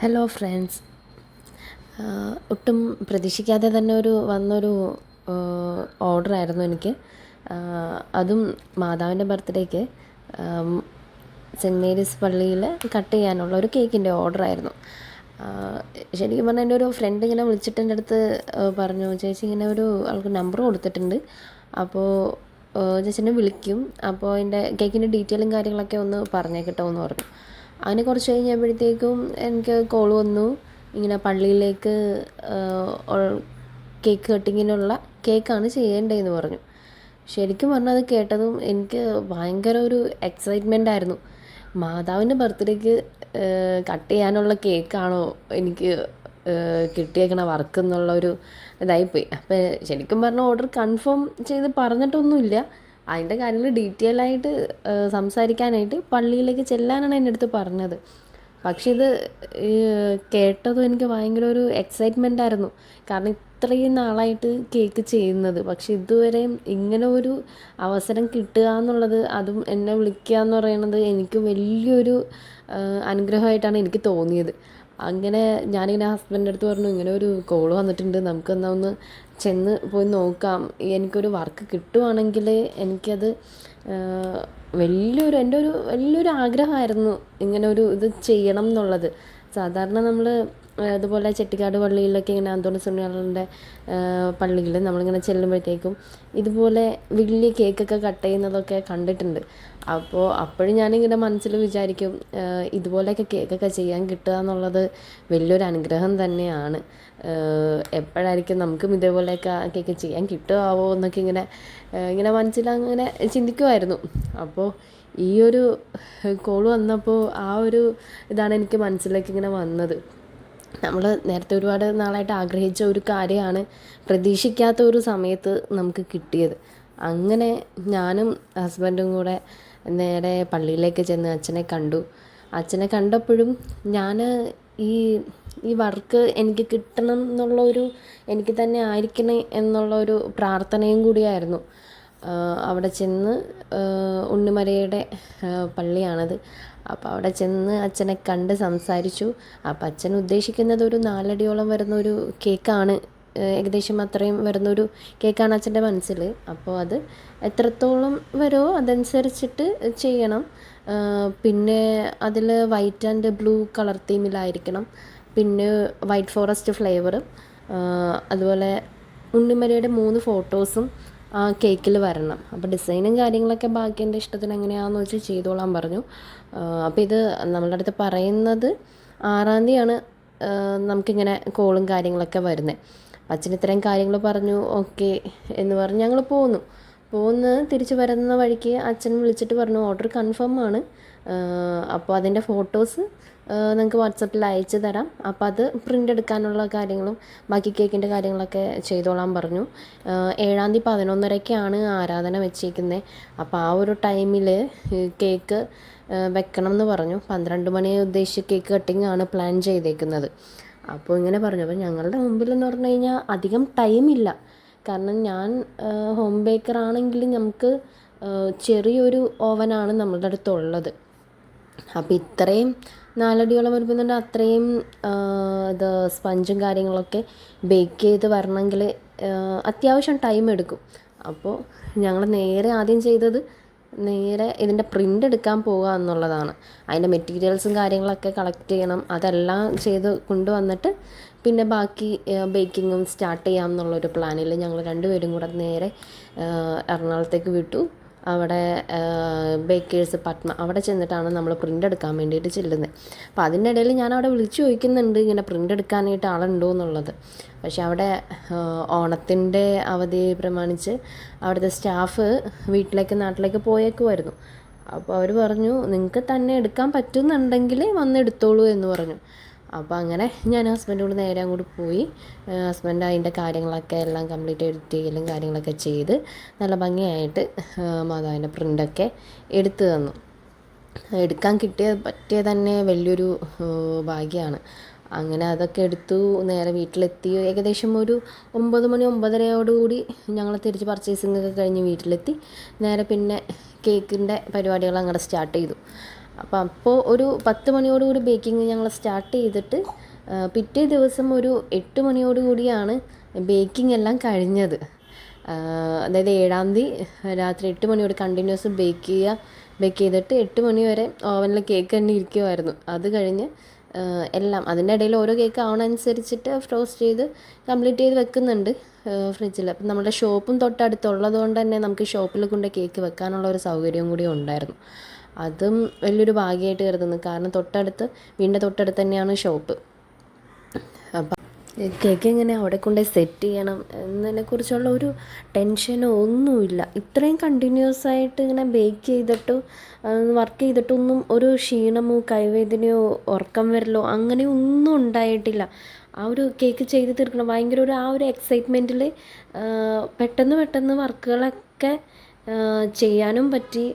Hello friends. ഒട്ടും പ്രതീക്ഷിക്കാതെ തന്നെ വന്നൊരു ഓർഡറായിരുന്നു എനിക്ക്. അതും മാതാവിൻ്റെ ബർത്ത്ഡേക്ക് സെൻറ്റ് മേരീസ് പള്ളിയിൽ കട്ട് ചെയ്യാനുള്ള ഒരു കേക്കിൻ്റെ ഓർഡറായിരുന്നു. ശരിക്കും പറഞ്ഞാൽ എൻ്റെ ഒരു ഫ്രണ്ട് ഇങ്ങനെ വിളിച്ചിട്ട് എൻ്റെ അടുത്ത് പറഞ്ഞു, ചേച്ചി ഇങ്ങനെ ആൾക്ക് നമ്പർ കൊടുത്തിട്ടുണ്ട്, അപ്പോൾ ചേച്ചിനെ വിളിക്കും, അപ്പോൾ അതിൻ്റെ കേക്കിൻ്റെ ഡീറ്റെയിലും കാര്യങ്ങളൊക്കെ ഒന്ന് പറഞ്ഞേക്കട്ടോ എന്ന് പറഞ്ഞു. അങ്ങനെ കുറച്ച് കഴിഞ്ഞപ്പോഴത്തേക്കും എനിക്ക് കോൾ വന്നു, ഇങ്ങനെ പള്ളിയിലേക്ക് കേക്ക് കട്ടിങ്ങിനുള്ള കേക്കാണ് ചെയ്യേണ്ടതെന്ന് പറഞ്ഞു. ശരിക്കും പറഞ്ഞാൽ അത് കേട്ടതും എനിക്ക് ഭയങ്കര ഒരു എക്സൈറ്റ്മെൻ്റ് ആയിരുന്നു. മാതാവിൻ്റെ ബർത്ത്ഡേക്ക് കട്ട് ചെയ്യാനുള്ള കേക്കാണോ എനിക്ക് കിട്ടിയേക്കണ വർക്ക് എന്നുള്ളൊരു ഇതായിപ്പോയി. അപ്പോൾ ശരിക്കും പറഞ്ഞാൽ ഓർഡർ കൺഫേം ചെയ്ത് പറഞ്ഞിട്ടൊന്നുമില്ല. അതിൻ്റെ കാര്യങ്ങൾ ഡീറ്റെയിൽ ആയിട്ട് സംസാരിക്കാനായിട്ട് പള്ളിയിലേക്ക് ചെല്ലാനാണ് എൻ്റെ അടുത്ത് പറഞ്ഞത്. പക്ഷെ ഇത് കേട്ടതും എനിക്ക് ഭയങ്കര ഒരു എക്സൈറ്റ്മെൻ്റ് ആയിരുന്നു. കാരണം ഇത്രയും നാളായിട്ട് കേക്ക് ചെയ്യുന്നത്, പക്ഷെ ഇതുവരെയും ഇങ്ങനെ ഒരു അവസരം കിട്ടുക എന്നുള്ളത്, അതും എന്നെ വിളിക്കുക എന്ന് പറയുന്നത് എനിക്ക് വലിയൊരു അനുഗ്രഹമായിട്ടാണ് എനിക്ക് തോന്നിയത്. അങ്ങനെ ഞാനിങ്ങനെ ഹസ്ബൻഡിൻ്റെ അടുത്ത് പറഞ്ഞു, ഇങ്ങനെ ഒരു കോൾ വന്നിട്ടുണ്ട്, നമുക്കെന്നാൽ ഒന്ന് ചെന്ന് പോയി നോക്കാം. എനിക്കൊരു വർക്ക് കിട്ടുവാണെങ്കിൽ എനിക്കത് എൻ്റെ വലിയൊരു ആഗ്രഹമായിരുന്നു ഇങ്ങനെ ഇത് ചെയ്യണം എന്നുള്ളത്. സാധാരണ നമ്മൾ അതുപോലെ ചെട്ടിക്കാട് പള്ളിയിലൊക്കെ ഇങ്ങനെ അന്തോണീസ് പുണ്യാളൻ്റെ പള്ളിയിൽ നമ്മളിങ്ങനെ ചെല്ലുമ്പോഴത്തേക്കും ഇതുപോലെ വലിയ കേക്കൊക്കെ കട്ട് ചെയ്യുന്നതൊക്കെ കണ്ടിട്ടുണ്ട്. അപ്പോഴും ഞാനിങ്ങനെ മനസ്സിൽ വിചാരിക്കും, ഇതുപോലെയൊക്കെ കേക്കൊക്കെ ചെയ്യാൻ കിട്ടുക എന്നുള്ളത് വലിയൊരു അനുഗ്രഹം തന്നെയാണ്. എപ്പോഴായിരിക്കും നമുക്കും ഇതേപോലെയൊക്കെ കേക്ക് ചെയ്യാൻ കിട്ടുമാവോ എന്നൊക്കെ ഇങ്ങനെ മനസ്സിലങ്ങനെ ചിന്തിക്കുമായിരുന്നു. അപ്പോൾ ഈ ഒരു കോൾ വന്നപ്പോൾ ഇതാണ് എനിക്ക് മനസ്സിലേക്ക് ഇങ്ങനെ വന്നത്. നമ്മൾ നേരത്തെ ഒരുപാട് നാളായിട്ട് ആഗ്രഹിച്ച ഒരു കാര്യമാണ് പ്രതീക്ഷിക്കാത്ത ഒരു സമയത്ത് നമുക്ക് കിട്ടിയത്. അങ്ങനെ ഞാനും ഹസ്ബൻഡും കൂടെ നേരെ പള്ളിയിലേക്ക് ചെന്ന് അച്ഛനെ കണ്ടപ്പോഴും ഞാൻ ഈ വർക്ക് എനിക്ക് കിട്ടണം എനിക്ക് തന്നെ ആയിരിക്കണേ എന്നുള്ളൊരു പ്രാർത്ഥനയും കൂടിയായിരുന്നു. അവിടെ ചെന്ന് ഉണ്ണിമരയുടെ പള്ളിയാണത്. അപ്പോൾ അവിടെ ചെന്ന് അച്ഛനെ കണ്ട് സംസാരിച്ചു. അപ്പം അച്ഛൻ ഉദ്ദേശിക്കുന്നത് ഒരു 4 അടിയോളം വരുന്നൊരു കേക്കാണ്, ഏകദേശം അത്രയും വരുന്നൊരു കേക്കാണ് അച്ഛൻ്റെ മനസ്സിൽ. അപ്പോൾ അത് എത്രത്തോളം വരുമോ അതനുസരിച്ചിട്ട് ചെയ്യണം. പിന്നെ അതിൽ വൈറ്റ് ആൻഡ് ബ്ലൂ കളർ തീമിലായിരിക്കണം. പിന്നെ വൈറ്റ് ഫോറസ്റ്റ് ഫ്ലേവർ, അതുപോലെ ഉണ്ണിമരയുടെ 3 ഫോട്ടോസും ആ കേക്കിൽ വരണം. അപ്പോൾ ഡിസൈനും കാര്യങ്ങളൊക്കെ ബാക്കി എൻ്റെ ഇഷ്ടത്തിന് എങ്ങനെയാണെന്ന് വെച്ച് ചെയ്തോളാൻ പറഞ്ഞു. അപ്പോൾ ഇത് നമ്മളുടെ അടുത്ത് പറയുന്നത് 6-ാം തീയതിയാണ് നമുക്കിങ്ങനെ കോളും കാര്യങ്ങളൊക്കെ വരുന്നത്. അച്ഛൻ ഇത്രയും കാര്യങ്ങൾ പറഞ്ഞു, ഓക്കെ എന്ന് പറഞ്ഞ് ഞങ്ങൾ പോന്ന് തിരിച്ച് വരുന്ന വഴിക്ക് അച്ഛൻ വിളിച്ചിട്ട് പറഞ്ഞു, ഓർഡർ കൺഫേം ആണ്, അപ്പോൾ അതിൻ്റെ ഫോട്ടോസ് നിങ്ങൾക്ക് വാട്സപ്പിൽ അയച്ചു തരാം. അപ്പോൾ അത് പ്രിൻ്റ് എടുക്കാനുള്ള കാര്യങ്ങളും ബാക്കി കേക്കിൻ്റെ കാര്യങ്ങളൊക്കെ ചെയ്തോളാൻ പറഞ്ഞു. 7-ാം തീയതി 11:30-ക്കാണ് ആരാധന വെച്ചേക്കുന്നത്. അപ്പോൾ ആ ഒരു ടൈമിൽ കേക്ക് വെക്കണം എന്ന് പറഞ്ഞു. 12 മണിയെ ഉദ്ദേശിച്ച് കേക്ക് കട്ടിങ് ആണ് പ്ലാൻ ചെയ്തേക്കുന്നത്. അപ്പോൾ ഇങ്ങനെ പറഞ്ഞു. അപ്പോൾ ഞങ്ങളുടെ മുമ്പിലെന്ന് പറഞ്ഞു കഴിഞ്ഞാൽ അധികം ടൈമില്ല. കാരണം ഞാൻ ഹോം ബേക്കർ ആണെങ്കിൽ നമുക്ക് ചെറിയൊരു ഓവനാണ് നമ്മളുടെ അടുത്തുള്ളത്. അപ്പോൾ ഇത്രയും 4 അടിയോളം വരുന്നുണ്ട്. അത്രയും ഇത് സ്പഞ്ചും കാര്യങ്ങളൊക്കെ ബേക്ക് ചെയ്ത് വരണമെങ്കിൽ അത്യാവശ്യം ടൈം എടുക്കും. അപ്പോൾ ഞങ്ങൾ ആദ്യം ചെയ്തത് ഇതിൻ്റെ പ്രിൻ്റ് എടുക്കാൻ പോകുക എന്നുള്ളതാണ്. അതിൻ്റെ മെറ്റീരിയൽസും കാര്യങ്ങളൊക്കെ കളക്ട് ചെയ്യണം. അതെല്ലാം ചെയ്ത് കൊണ്ടുവന്നിട്ട് പിന്നെ ബാക്കി ബേക്കിങ്ങും സ്റ്റാർട്ട് ചെയ്യാം എന്നുള്ളൊരു പ്ലാനിൽ ഞങ്ങൾ രണ്ടുപേരും കൂടെ നേരെ എറണാകുളത്തേക്ക് വിട്ടു. അവിടെ ബേക്കേഴ്സ് പത്മ അവിടെ ചെന്നിട്ടാണ് നമ്മൾ പ്രിൻ്റ് എടുക്കാൻ വേണ്ടിയിട്ട് ചെല്ലുന്നത്. അപ്പോൾ അതിൻ്റെ ഇടയിൽ ഞാൻ അവിടെ വിളിച്ചു ചോദിക്കുന്നുണ്ട് ഇങ്ങനെ പ്രിൻ്റ് എടുക്കാനായിട്ട് ആളുണ്ടോ എന്നുള്ളത്. പക്ഷെ അവിടെ ഓണത്തിൻ്റെ അവധി പ്രമാണിച്ച് അവിടുത്തെ സ്റ്റാഫ് നാട്ടിലേക്ക് പോയേക്കുമായിരുന്നു. അപ്പോൾ അവർ പറഞ്ഞു, നിങ്ങൾക്ക് തന്നെ എടുക്കാൻ പറ്റുന്നുണ്ടെങ്കിൽ വന്ന് എടുത്തോളൂ എന്ന് പറഞ്ഞു. അപ്പോൾ അങ്ങനെ ഞാൻ ഹസ്ബൻഡോട് നേരെ അങ്ങോട്ട് പോയി. ഹസ്ബൻഡ് അതിൻ്റെ കാര്യങ്ങളൊക്കെ എല്ലാം കംപ്ലീറ്റ് എഡിറ്റ് ചെയ്യലും കാര്യങ്ങളൊക്കെ ചെയ്ത് നല്ല ഭംഗിയായിട്ട് മാതാവിൻ്റെ പ്രിൻ്റൊക്കെ എടുത്തു തന്നു. എടുക്കാൻ പറ്റിയ തന്നെ വലിയൊരു ഭാഗ്യമാണ്. അങ്ങനെ അതൊക്കെ എടുത്തു നേരെ വീട്ടിലെത്തി. ഏകദേശം ഒരു 9 മണി 9:30 ഞങ്ങൾ തിരിച്ച് പർച്ചേസിംഗ് ഒക്കെ കഴിഞ്ഞ് വീട്ടിലെത്തി. നേരെ പിന്നെ കേക്കിൻ്റെ പരിപാടികൾ അങ്ങോട്ട് സ്റ്റാർട്ട് ചെയ്തു. അപ്പോൾ ഒരു 10 മണിയോടുകൂടി ബേക്കിംഗ് ഞങ്ങൾ സ്റ്റാർട്ട് ചെയ്തിട്ട് പിറ്റേ ദിവസം ഒരു 8 മണിയോടുകൂടിയാണ് ബേക്കിംഗ് എല്ലാം കഴിഞ്ഞത്. അതായത് 7-ാം തീയതി രാത്രി 8 മണിയോട് കണ്ടിന്യൂസ് ബേക്ക് ചെയ്തിട്ട് 8 മണി വരെ ഓവനിൽ കേക്ക് തന്നെ ഇരിക്കുമായിരുന്നു. അത് കഴിഞ്ഞ് എല്ലാം അതിൻ്റെ ഇടയിൽ ഓരോ കേക്ക് ആവണനുസരിച്ചിട്ട് ഫ്രോസ്റ്റ് ചെയ്ത് കംപ്ലീറ്റ് ചെയ്ത് വെക്കുന്നുണ്ട് ഫ്രിഡ്ജിൽ. അപ്പം നമ്മുടെ ഷോപ്പും തൊട്ടടുത്തുള്ളത് കൊണ്ട് തന്നെ നമുക്ക് ഷോപ്പിൽ കൊണ്ട് കേക്ക് വെക്കാനുള്ള ഒരു സൗകര്യവും കൂടി ഉണ്ടായിരുന്നു. അതും വലിയൊരു ഭാഗ്യമായിട്ട് കരുതുന്നു. കാരണം വീടിൻ്റെ തൊട്ടടുത്ത് തന്നെയാണ് ഷോപ്പ്. അപ്പം കേക്ക് എങ്ങനെ അവിടെ കൊണ്ടുപോയി സെറ്റ് ചെയ്യണം എന്നതിനെക്കുറിച്ചുള്ള ഒരു ടെൻഷനോ ഒന്നുമില്ല. ഇത്രയും കണ്ടിന്യൂസ് ആയിട്ട് ഇങ്ങനെ ബേക്ക് ചെയ്തിട്ടോ വർക്ക് ചെയ്തിട്ടൊന്നും ഒരു ക്ഷീണമോ കൈവേദനയോ ഉറക്കം വരലോ അങ്ങനെ ഒന്നും ഉണ്ടായിട്ടില്ല. ആ ഒരു കേക്ക് ചെയ്ത് തീർക്കണം ഭയങ്കര ആ ഒരു എക്സൈറ്റ്മെൻറ്റിൽ പെട്ടെന്ന് വർക്കുകളൊക്കെ ചെയ്യാനും പറ്റി.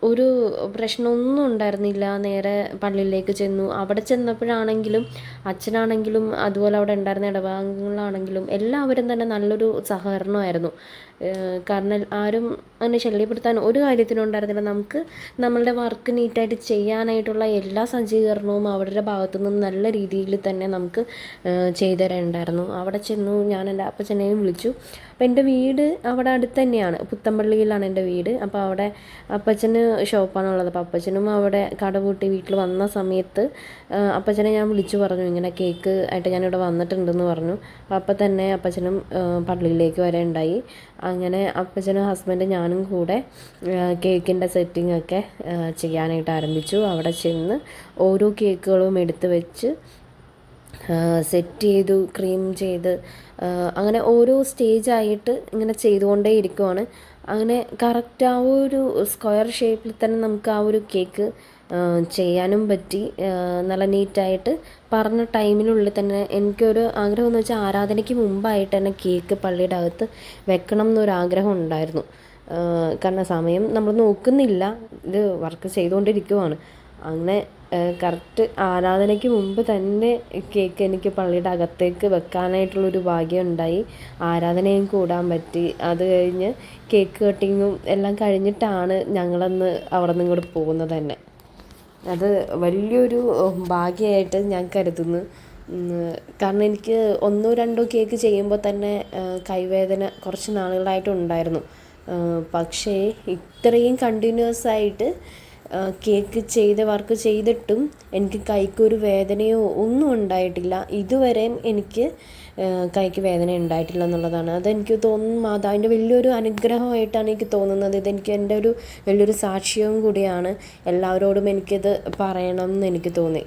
ഒരു പ്രശ്നമൊന്നും ഉണ്ടായിരുന്നില്ല. നേരെ പള്ളിയിലേക്ക് ചെന്നു. അവിടെ ചെന്നപ്പോഴാണെങ്കിലും അച്ഛനാണെങ്കിലും അതുപോലെ അവിടെ ഉണ്ടായിരുന്ന ഇടവകാംഗങ്ങളാണെങ്കിലും എല്ലാവരും തന്നെ നല്ലൊരു സഹകരണമായിരുന്നു. കാരണം ആരും അങ്ങനെ ശല്യപ്പെടുത്താൻ ഒരു കാര്യത്തിനും ഉണ്ടായിരുന്നില്ല. നമുക്ക് നമ്മളുടെ വർക്ക് നീറ്റായിട്ട് ചെയ്യാനായിട്ടുള്ള എല്ലാ സജ്ജീകരണവും അവരുടെ ഭാഗത്തു നിന്നും നല്ല രീതിയിൽ തന്നെ നമുക്ക് ചെയ്തു തരാനുണ്ടായിരുന്നു. അവിടെ ചെന്നു ഞാൻ എൻ്റെ അപ്പച്ചനെയും വിളിച്ചു. അപ്പോൾ എൻ്റെ വീട് അവിടെ അടുത്ത് തന്നെയാണ്, പുത്തമ്പള്ളിയിലാണ് എൻ്റെ വീട്. അപ്പോൾ അവിടെ അപ്പച്ചന് ഷോപ്പാണുള്ളത്. അപ്പോൾ അപ്പച്ചനും അവിടെ കട പൂട്ടി വീട്ടിൽ വന്ന സമയത്ത് അപ്പച്ചനെ ഞാൻ വിളിച്ചു പറഞ്ഞു ഇങ്ങനെ കേക്ക് ആയിട്ട് ഞാനിവിടെ വന്നിട്ടുണ്ടെന്ന് പറഞ്ഞു. അപ്പോൾ തന്നെ അപ്പച്ചനും പള്ളിയിലേക്ക് വരെ ഉണ്ടായി. അങ്ങനെ അപ്പച്ചനും ഹസ്ബൻഡും ഞാനും കൂടെ കേക്കിൻ്റെ സെറ്റിങ്ങൊക്കെ ചെയ്യാനായിട്ട് ആരംഭിച്ചു. അവിടെ ചെന്ന് ഓരോ കേക്കുകളും എടുത്ത് വെച്ച് സെറ്റ് ചെയ്തു, ക്രീം ചെയ്ത് അങ്ങനെ ഓരോ സ്റ്റേജായിട്ട് ഇങ്ങനെ ചെയ്തുകൊണ്ടേ ഇരിക്കുവാണ്. അങ്ങനെ കറക്റ്റ് ആ ഒരു സ്ക്വയർ ഷേപ്പിൽ തന്നെ നമുക്ക് ആ ഒരു കേക്ക് ചെയ്യാനും പറ്റി. നല്ല നീറ്റായിട്ട് പറഞ്ഞ ടൈമിനുള്ളിൽ തന്നെ. എനിക്കൊരു ആഗ്രഹം എന്ന് വെച്ചാൽ ആരാധനയ്ക്ക് മുമ്പായിട്ട് തന്നെ കേക്ക് പള്ളിയുടെ അകത്ത് വെക്കണം എന്നൊരാഗ്രഹം ഉണ്ടായിരുന്നു. കാരണം സമയം നമ്മൾ നോക്കുന്നില്ല, ഇത് വർക്ക് ചെയ്തുകൊണ്ടിരിക്കുവാണ്. അങ്ങനെ കറക്റ്റ് ആരാധനയ്ക്ക് മുമ്പ് തന്നെ കേക്ക് എനിക്ക് പള്ളിയുടെ അകത്തേക്ക് വെക്കാനായിട്ടുള്ളൊരു ഭാഗ്യം ഉണ്ടായി. ആരാധനയും കൂടാൻ പറ്റി. അത് കഴിഞ്ഞ് കേക്ക് കട്ടിങ്ങും എല്ലാം കഴിഞ്ഞിട്ടാണ് ഞങ്ങളന്ന് അവിടെ നിന്ന് ഇങ്ങോട്ട് പോകുന്നത് തന്നെ. അത് വലിയൊരു ഭാഗ്യമായിട്ട് ഞാൻ കരുതുന്നു. കാരണം എനിക്ക് 1-2 കേക്ക് ചെയ്യുമ്പോൾ തന്നെ കൈവേദന കുറച്ച് നാളുകളായിട്ടുണ്ടായിരുന്നു. പക്ഷേ ഇത്രയും കണ്ടിന്യൂസ് ആയിട്ട് കേക്ക് വർക്ക് ചെയ്തിട്ടും എനിക്ക് കൈക്കൊരു വേദനയോ ഒന്നും ഉണ്ടായിട്ടില്ല. ഇതുവരെയും എനിക്ക് കൈക്ക് വേദന ഉണ്ടായിട്ടില്ല എന്നുള്ളതാണ്. അതെനിക്ക് തോന്നുന്നു മാതാവിൻ്റെ വലിയൊരു അനുഗ്രഹമായിട്ടാണ് എനിക്ക് തോന്നുന്നത്. ഇതെനിക്ക് എൻ്റെ ഒരു വലിയൊരു സാക്ഷ്യവും കൂടിയാണ്. എല്ലാവരോടും എനിക്കിത് പറയണം എന്ന് എനിക്ക് തോന്നി.